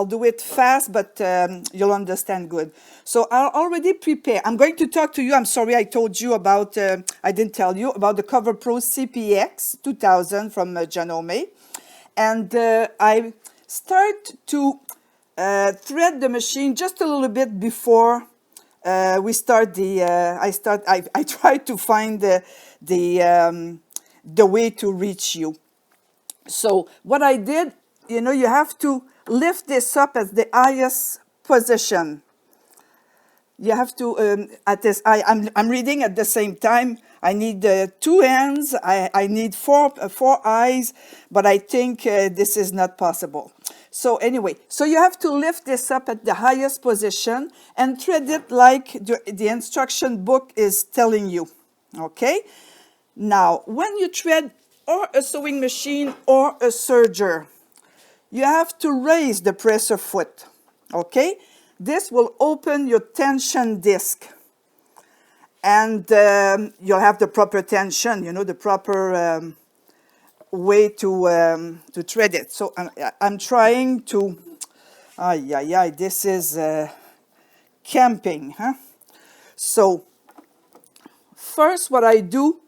I'll do it fast, but you'll understand good. So I'll already prepare. I'm going to talk to you. I'm sorry I told you about, I didn't tell you about the Coverpro CPX 2000 from Janome. And I start to thread the machine just a little bit before we start the, I try to find the way to reach you. So what I did, you know, you have to lift this up at the highest position. You have to, at this, I'm reading at the same time. I need 2 hands, I need four eyes, but I think this is not possible. So anyway, so you have to lift this up at the highest position and thread it like the instruction book is telling you, okay? Now, when you thread or a sewing machine or a serger, you have to raise the presser foot, okay? This will open your tension disc, and you'll have the proper tension, you know, the proper way to thread it. So I'm trying to, this is camping, huh? So first what I do,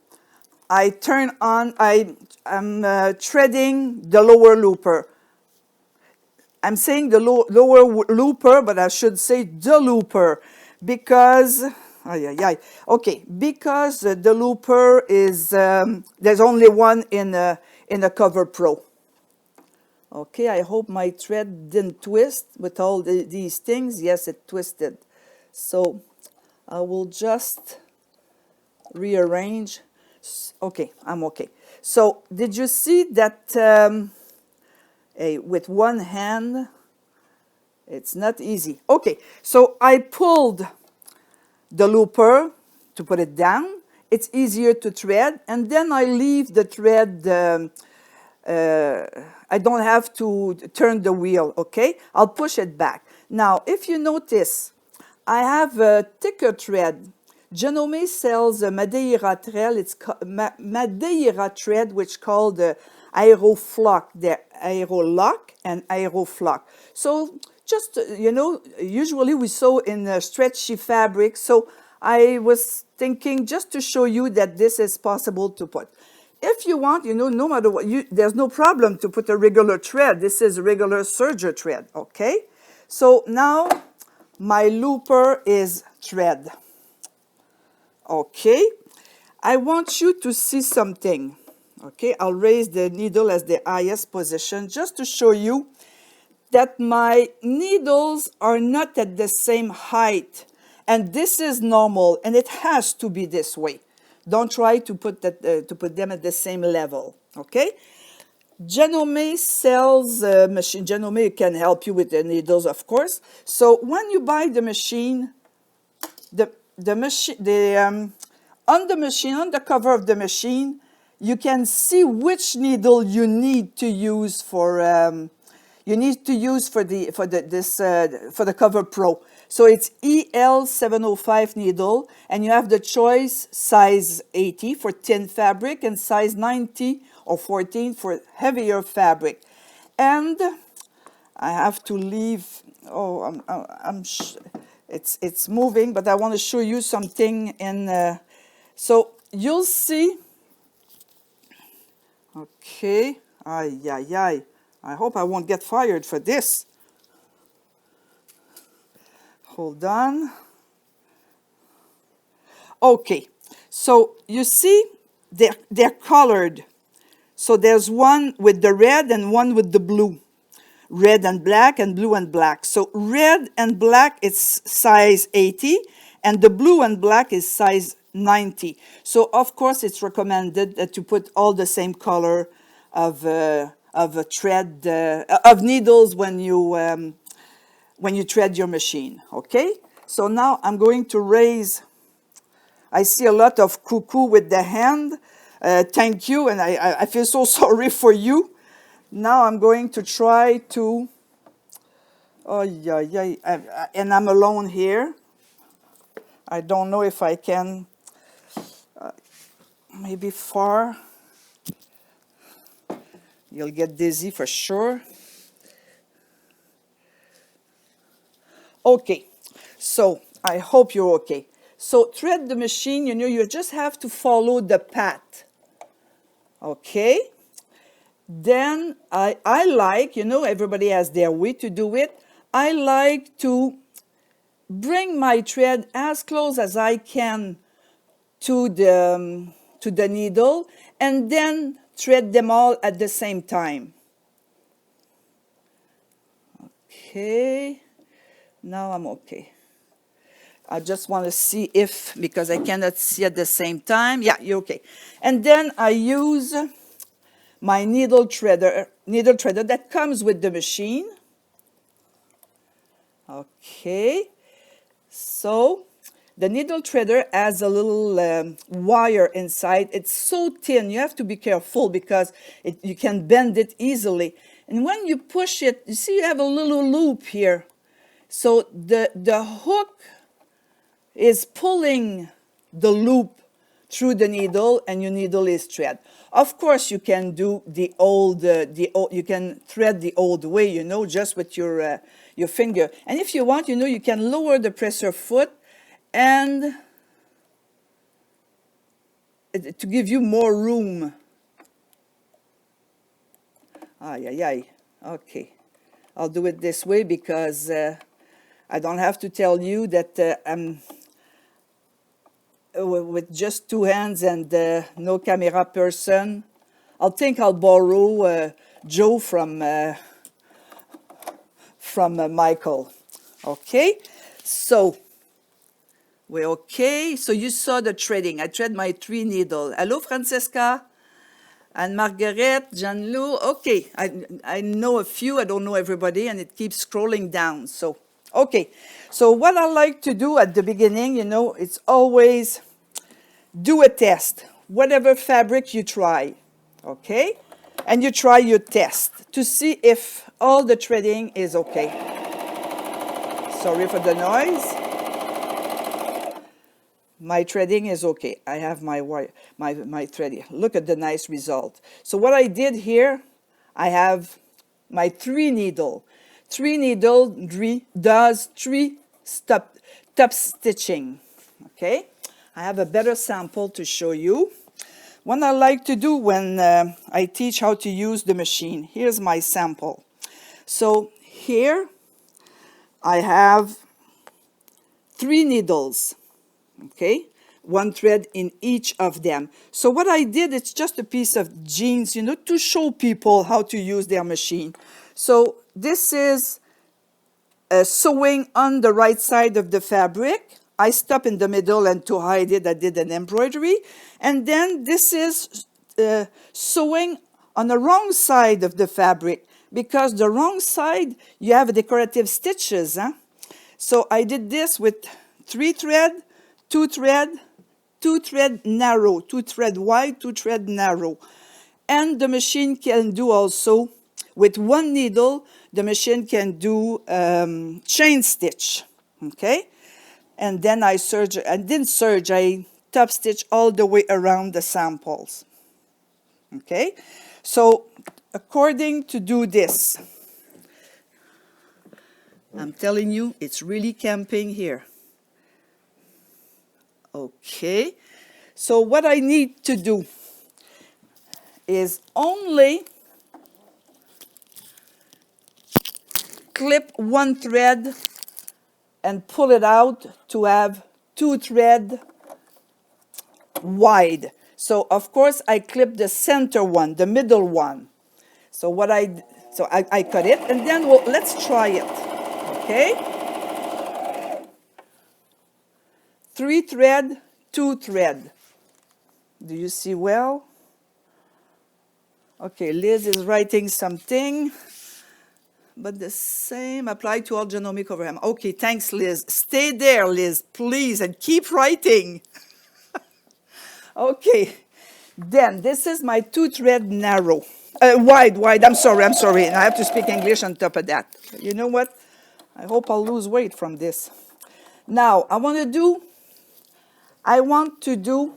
I turn on, I'm threading the lower looper. I'm saying the lower looper, but I should say the looper, because, okay, because the looper is, there's only one in a Coverpro. Okay, I hope my thread didn't twist with all these things. Yes, it twisted. So I will just rearrange. Okay, I'm okay. So did you see that with one hand, it's not easy. Okay, so I pulled the looper to put it down. It's easier to thread, and then I leave the thread, I don't have to turn the wheel, okay? I'll push it back. Now, if you notice, I have a thicker thread. Janome sells a Madeira thread. It's Madeira thread, which called the Aeroflock, the Aerolock and Aeroflock. So just, you know, usually we sew in stretchy fabric. So I was thinking just to show you that this is possible to put. If you want, you know, no matter what, there's no problem to put a regular thread. This is a regular serger thread, okay? So now my looper is thread. Okay, I want you to see something. Okay, I'll raise the needle as the highest position just to show you that my needles are not at the same height, and this is normal, and it has to be this way. Don't try to put them at the same level. Okay, Janome sells a machine. Janome can help you with the needles, of course. So when you buy the machine, on the machine, on the cover of the machine, you can see which needle you need to use for the Coverpro. So it's EL705 needle, and you have the choice size 80 for thin fabric and size 90 or 14 for heavier fabric. And I have to leave. Oh, it's moving, but I want to show you something in. So you'll see. Okay. I hope I won't get fired for this. Hold on. Okay. So you see, they're colored. So there's one with the red and one with the blue. Red and black and blue and black. So red and black is size 80, and the blue and black is size 90. So of course it's recommended that you put all the same color of a thread of needles when you thread your machine. Okay. So now I'm going to raise. I see a lot of cuckoo with the hand. Thank you, and I feel so sorry for you. Now I'm going to try to, and I'm alone here. I don't know if I can, maybe far. You'll get dizzy for sure. Okay, so I hope you're okay. So thread the machine, you know, you just have to follow the path. Okay? Then I like, you know, everybody has their way to do it. I like to bring my thread as close as I can to the needle and then thread them all at the same time. Okay, now I'm okay. I just want to see if, because I cannot see at the same time. Yeah, you're okay. And then I use my needle threader that comes with the machine. Okay, so the needle threader has a little wire inside. It's so thin, you have to be careful because you can bend it easily. And when you push it, you see you have a little loop here. So the hook is pulling the loop through the needle and your needle is thread. Of course, you can do the old, you can thread the old way, you know, just with your finger. And if you want, you know, you can lower the presser foot and to give you more room. Ay, ay, ay. Okay. I'll do it this way because I don't have to tell you that I'm with just two hands and no camera person. I'll think I'll borrow Joe from Michael. Okay, so we're okay. So you saw the threading. I thread my 3 needle. Hello, Francesca and Margaret, Jean-Lou. Okay, I know a few. I don't know everybody, and it keeps scrolling down. So okay, so what I like to do at the beginning, you know, it's always do a test, whatever fabric you try, okay? And you try your test to see if all the threading is okay. Sorry for the noise. My threading is okay. I have my wire, my threading. Look at the nice result. So what I did here, I have my 3 needle. 3 needle does 3 top stitching, okay? I have a better sample to show you. What I like to do when I teach how to use the machine, here's my sample. So here I have 3 needles, okay? 1 thread in each of them. So what I did, it's just a piece of jeans, you know, to show people how to use their machine. So this is sewing on the right side of the fabric. I stop in the middle, and to hide it, I did an embroidery. And then this is sewing on the wrong side of the fabric, because the wrong side, you have decorative stitches. Huh? So I did this with 3 thread, 2 thread, 2 thread narrow, 2 thread wide, 2 thread narrow. And the machine can do also, with 1 needle, the machine can do chain stitch, okay? And then I top stitch all the way around the samples. Okay, so according to do this, I'm telling you, it's really camping here. Okay, so what I need to do is only clip 1 thread and pull it out to have 2 thread wide. So of course I clip the center one, the middle one. So I cut it, and then let's try it. Okay? 3 thread, 2 thread. Do you see well? Okay, Liz is writing something. But the same apply to all Janome coverhem. Okay, thanks, Liz. Stay there, Liz, please, and keep writing. Okay, then this is my 2 thread narrow. Wide, I'm sorry. And I have to speak English on top of that. You know what? I hope I'll lose weight from this. Now, I want to do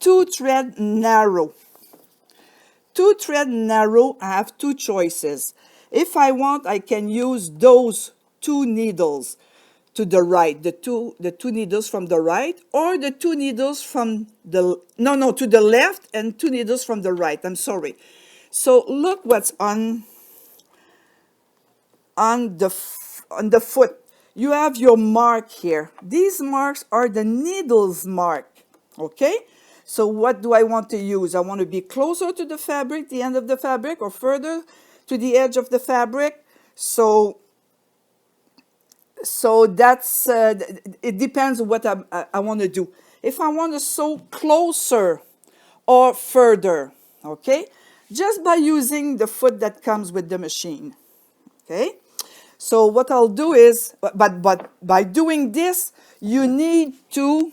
2 thread narrow. 2 thread narrow, I have 2 choices. If I want, I can use those two needles to the right, the two needles from the right, or the two needles from the, no, to the left and two needles from the right. I'm sorry. So look what's on the foot. You have your mark here. These marks are the needle's mark, okay? So what do I want to use? I want to be closer to the fabric, the end of the fabric, or further to the edge of the fabric. So that's, it depends on what I want to do. If I want to sew closer or further, okay? Just by using the foot that comes with the machine, okay? So what I'll do is, but by doing this, you need to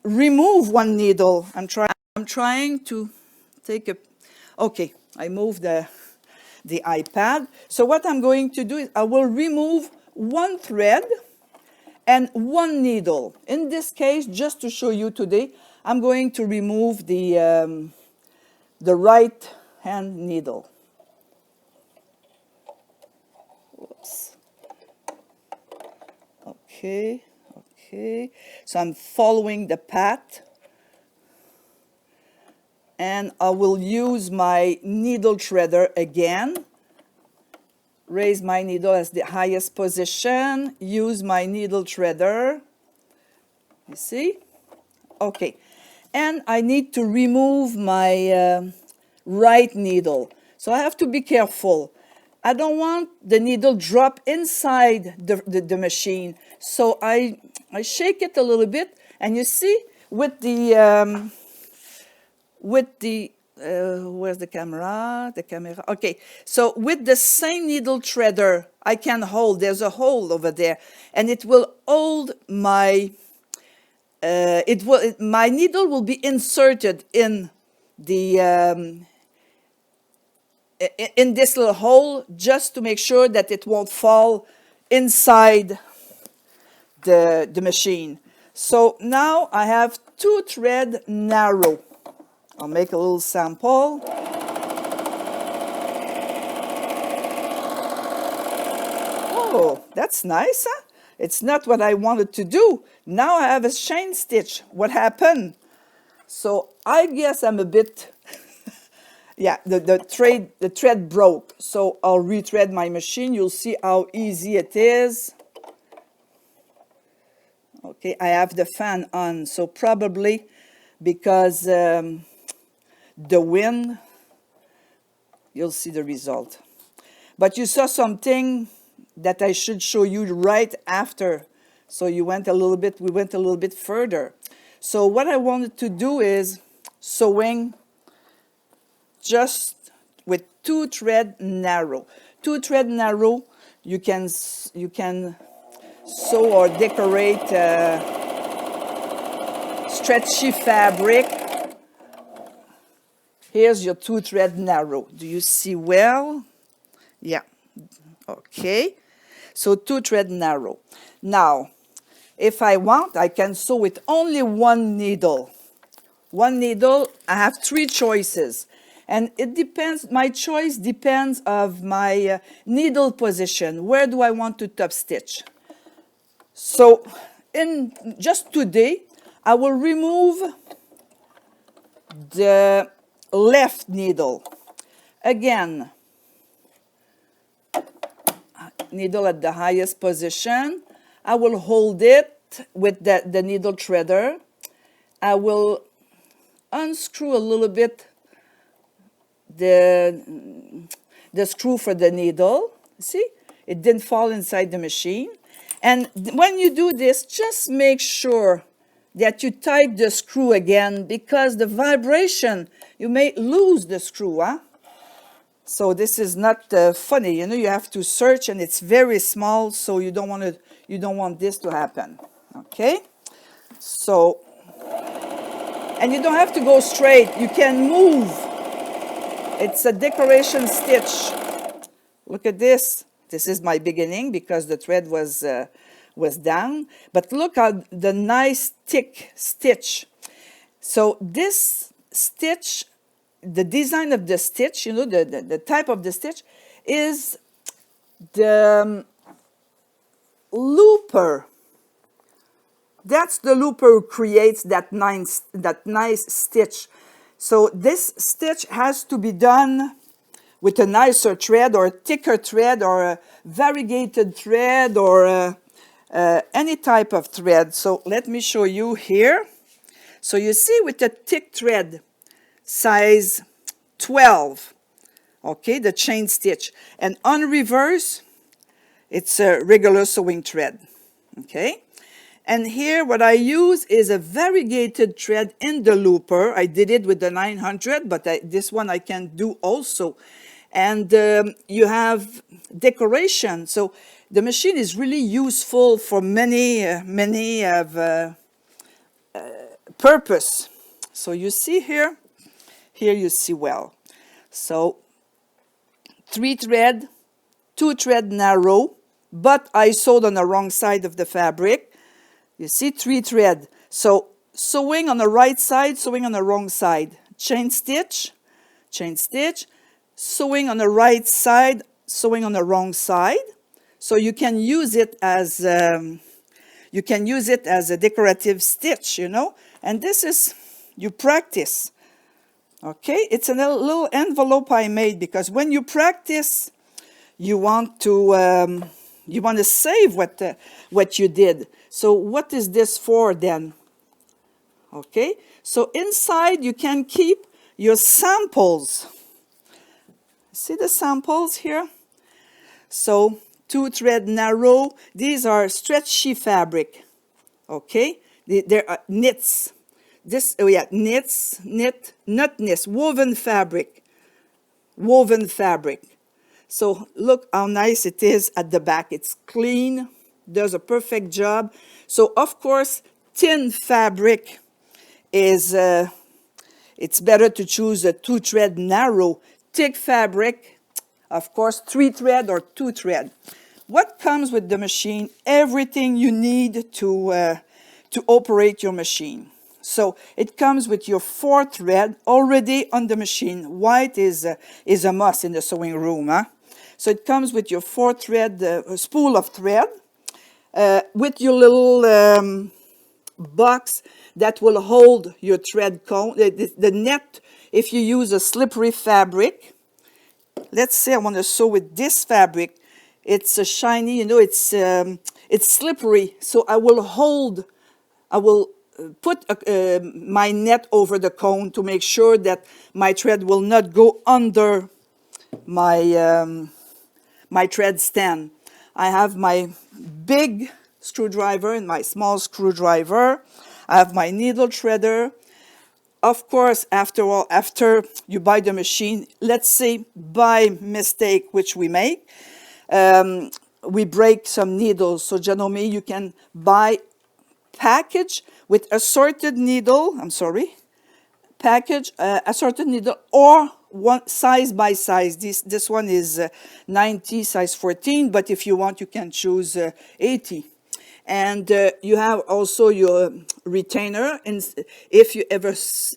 remove one needle. I'm trying to take a, okay, I moved the iPad. So what I'm going to do is I will remove one thread and one needle. In this case, just to show you today, I'm going to remove the right hand needle. Whoops. Okay. So I'm following the path. And I will use my needle threader again. Raise my needle as the highest position. Use my needle threader. You see? Okay. And I need to remove my right needle. So I have to be careful. I don't want the needle drop inside the machine. So I shake it a little bit. And you see, with the where's the camera? The camera. Okay, so with the same needle threader, I can hold. There's a hole over there, and it will hold my. My needle will be inserted in the in this little hole, just to make sure that it won't fall inside the machine. So now I have 2 thread narrow. I'll make a little sample. Oh, that's nice, huh? It's not what I wanted to do. Now I have a chain stitch. What happened? So I guess I'm a bit, yeah, the thread broke. So I'll rethread my machine. You'll see how easy it is. Okay, I have the fan on, so probably because the wind, you'll see the result. But you saw something that I should show you right after. So we went a little bit further. So what I wanted to do is sewing just with 2 thread narrow. 2 thread narrow, you can sew or decorate stretchy fabric. Here's your 2 thread narrow. Do you see well? Yeah. Okay. So 2 thread narrow. Now, if I want, I can sew with only 1 needle. 1 needle, I have 3 choices. And it depends, my choice depends of my needle position. Where do I want to top stitch? So, just today, I will remove the left needle. Again, needle at the highest position. I will hold it with the needle threader. I will unscrew a little bit the screw for the needle. See? It didn't fall inside the machine. And when you do this, just make sure that you tighten the screw again, because the vibration, you may lose the screw, huh? So this is not funny, you know. You have to search, and it's very small, so you don't want this to happen. Okay? So, and you don't have to go straight. You can move. It's a decoration stitch. Look at this. This is my beginning because the thread was down. But look at the nice thick stitch. So this stitch, the design of the stitch, you know, the type of the stitch is The looper, that's the looper who creates that nice stitch. So this stitch has to be done with a nicer thread or a thicker thread or a variegated thread or any type of thread. So let me show you here. So you see with a thick thread, size 12, okay, the chain stitch. And on reverse, it's a regular sewing thread, okay? And here what I use is a variegated thread in the looper. I did it with the 900, but this one I can do also. And you have decoration. So the machine is really useful for many of purpose. So you see here you see well. So 3 thread, 2 thread narrow, but I sewed on the wrong side of the fabric. You see 3 thread. So sewing on the right side, sewing on the wrong side. Chain stitch, sewing on the right side, sewing on the wrong side. So you can use it as a decorative stitch, you know. And this is, you practice. Okay, it's a little envelope I made because when you practice, you want to save what you did. So what is this for then? Okay, so inside you can keep your samples. See the samples here? So 2 thread narrow. These are stretchy fabric. Okay, there are knits. This, oh yeah, not knits, woven fabric. So look how nice it is at the back. It's clean, does a perfect job. So of course, thin fabric is, it's better to choose a 2 thread narrow. Thick fabric, of course, 3 thread or 2 thread. What comes with the machine? Everything you need to operate your machine. So it comes with your 4 thread already on the machine. White is a must in the sewing room. Huh? So it comes with your 4 thread spool of thread with your little box that will hold your thread cone. The net, if you use a slippery fabric, let's say I want to sew with this fabric. It's a shiny, you know, it's slippery. So I will put my net over the cone to make sure that my thread will not go under my my thread stand. I have my big screwdriver and my small screwdriver. I have my needle threader. Of course, after you buy the machine, let's say by mistake, which we make, we break some needles. So Janome, you can buy package with assorted needle, assorted needle or one size by size. This one is 90, size 14, but if you want, you can choose 80. And you have also your retainer, and if you ever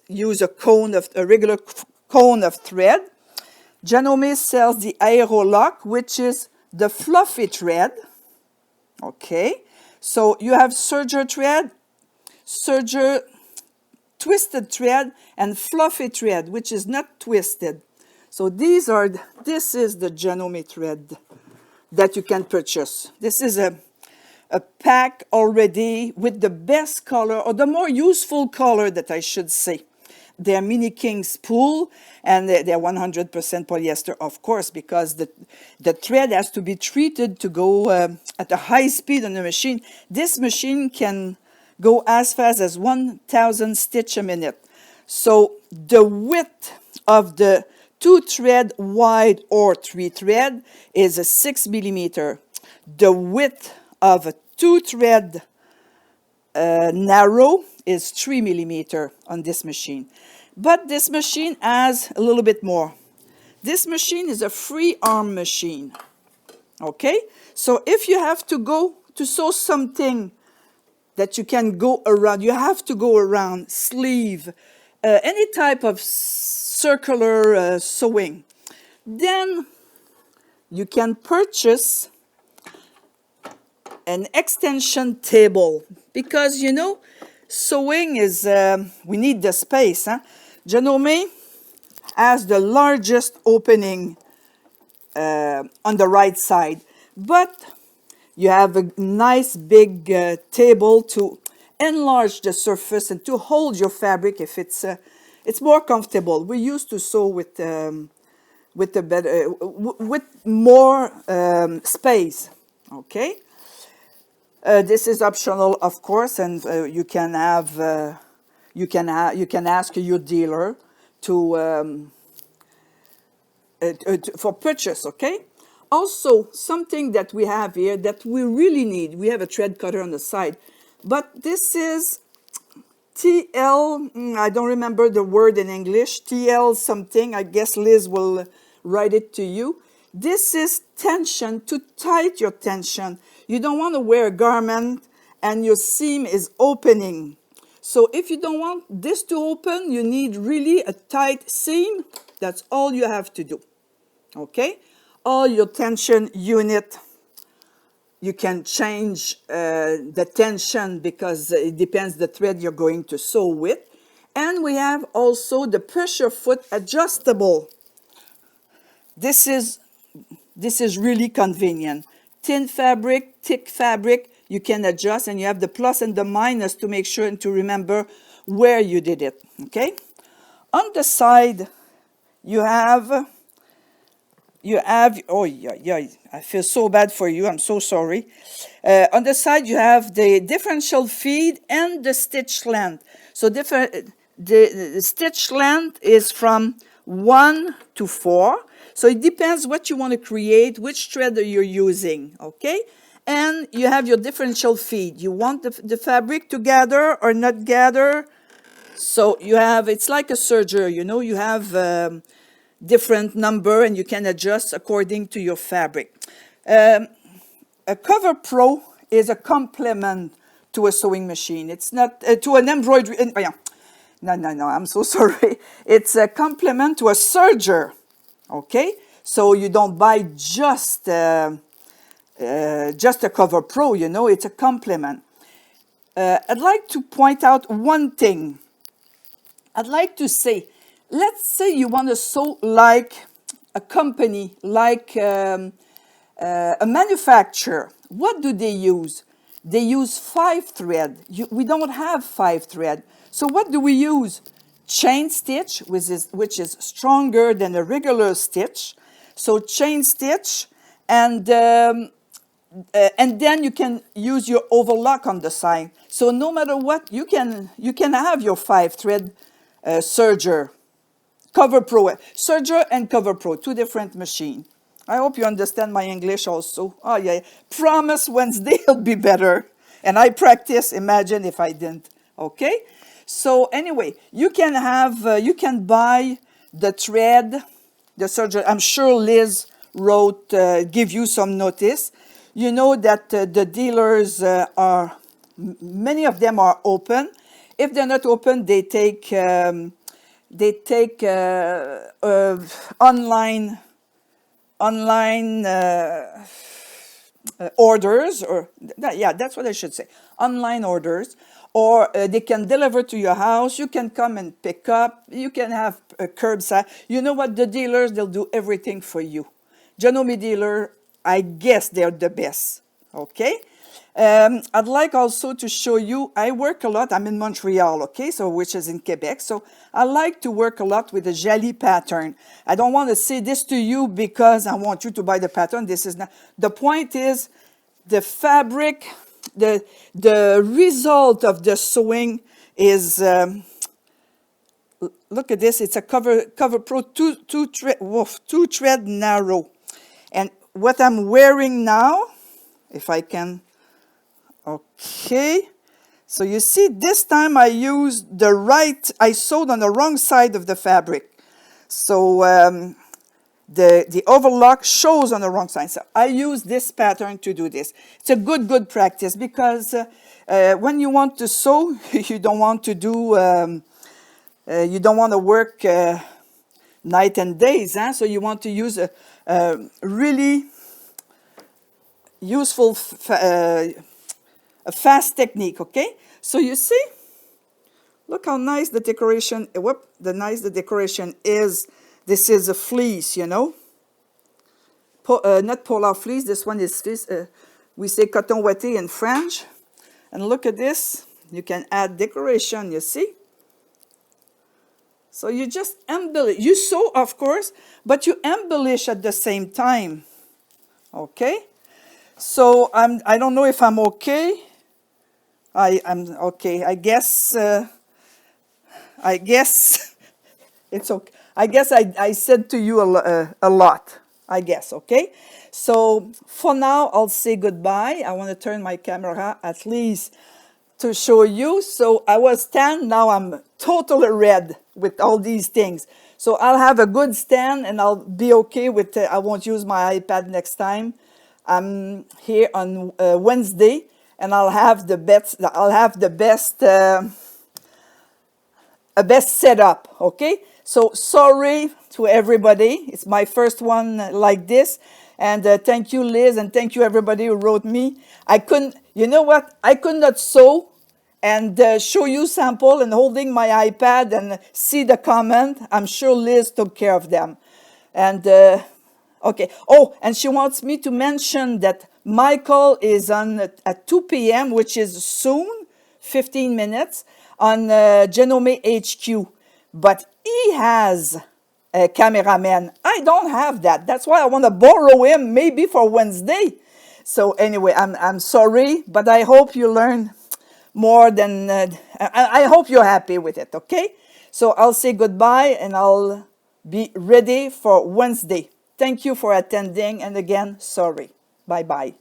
use a regular cone of thread, Janome sells the Aerolock, which is the fluffy thread. Okay, so you have serger thread, twisted thread, and fluffy thread, which is not twisted. So this is the Janome thread that you can purchase. This is a pack already with the best color, or the more useful color that I should say. They're mini king spool, and they're 100% polyester, of course, because the thread has to be treated to go at a high speed on the machine. This machine can go as fast as 1,000 stitch a minute. So the width of the 2 thread wide or 3 thread is a 6 millimeter. The width of a 2 thread narrow is 3 millimeter on this machine. But this machine has a little bit more. This machine is a free arm machine. Okay? So if you have to go to sew something that you can go around, you have to go around, sleeve, any type of circular sewing, then you can purchase an extension table because, you know, sewing is, we need the space. Huh? Janome has the largest opening on the right side, but you have a nice big table to enlarge the surface and to hold your fabric if it's more comfortable. We used to sew with a better, with more space. Okay. This is optional, of course, and you can have you can ask your dealer to for purchase. Okay. Also, something that we have here that we really need. We have a thread cutter on the side, but this is TL. I don't remember the word in English. TL something. I guess Liz will write it to you. This is tension, to tight your tension. You don't want to wear a garment and your seam is opening. So if you don't want this to open, you need really a tight seam. That's all you have to do. Okay? All your tension unit, you can change the tension because it depends the thread you're going to sew with. And we have also the pressure foot adjustable. This is really convenient. Thin fabric, thick fabric, you can adjust, and you have the plus and the minus to make sure and to remember where you did it. Okay? On the side, you have, oh yeah, I feel so bad for you, I'm so sorry. On the side, you have the differential feed and the stitch length. So the stitch length is from 1 to 4. So it depends what you want to create, which thread you're using, okay? And you have your differential feed. You want the fabric to gather or not gather. So you have, it's like a serger, you know, you have different number and you can adjust according to your fabric. A Coverpro is a complement to a sewing machine. It's not, to an embroidery, no, I'm so sorry. It's a complement to a serger. Okay, so you don't buy just a Coverpro, you know, it's a complement. I'd like to point out one thing. I'd like to say, let's say you want to sew like a company, like a manufacturer. What do they use? They use 5 thread. We don't have 5 thread. So what do we use? Chain stitch, which is stronger than a regular stitch. So chain stitch, and then you can use your overlock on the side. So no matter what, you can have your 5 thread serger, Coverpro, serger and Coverpro, 2 different machines. I hope you understand my English also. Oh yeah, promise Wednesday will be better. And I practice. Imagine if I didn't. Okay. So anyway, you can have, you can buy the thread, the serger. I'm sure Liz wrote, give you some notice. You know that the dealers many of them are open. If they're not open, they take online orders, or yeah, that's what I should say, online orders. Or they can deliver to your house. You can come and pick up. You can have a curbside. You know what? The dealers, they'll do everything for you. Janome dealer, I guess they're the best. Okay? I'd like also to show you, I work a lot. I'm in Montreal, okay? So, which is in Quebec. So I like to work a lot with the Jali pattern. I don't want to say this to you because I want you to buy the pattern. This is not. The point is the fabric. The result of the sewing is, look at this, it's a Coverpro 2 thread narrow. And what I'm wearing now, if I can, okay. So you see, this time I used I sewed on the wrong side of the fabric. So the overlock shows on the wrong side. So I use this pattern to do this. It's a good practice because when you want to sew, you don't want to do, you don't want to work night and days. Huh? So you want to use really useful, a fast technique, okay? So you see, look how nice the decoration, the decoration is. This is a fleece, you know. Not polar fleece, this one is fleece. We say coton ouaté in French. And look at this. You can add decoration, you see. So you just embellish. You sew, of course, but you embellish at the same time. Okay? So I don't know if I'm okay. I'm okay. I guess it's okay. I guess I said to you a lot. I guess, okay? So for now, I'll say goodbye. I want to turn my camera at least to show you. So I was tan, now I'm totally red with all these things. So I'll have a good stand and I'll be okay with I won't use my iPad next time. I'm here on Wednesday and I'll have the best a best setup, okay? So sorry to everybody. It's my first one like this. And thank you, Liz, and thank you, everybody who wrote me. I couldn't, you know what? I could not sew and show you sample and holding my iPad and see the comment. I'm sure Liz took care of them. And, okay. Oh, and she wants me to mention that Michael is on at 2 p.m., which is soon, 15 minutes, on Janome HQ. But he has a cameraman. I don't have that. That's why I want to borrow him maybe for Wednesday. So anyway, I'm sorry, but I hope you learn more than, I hope you're happy with it, okay? So I'll say goodbye and I'll be ready for Wednesday. Thank you for attending, and again, sorry. Bye-bye.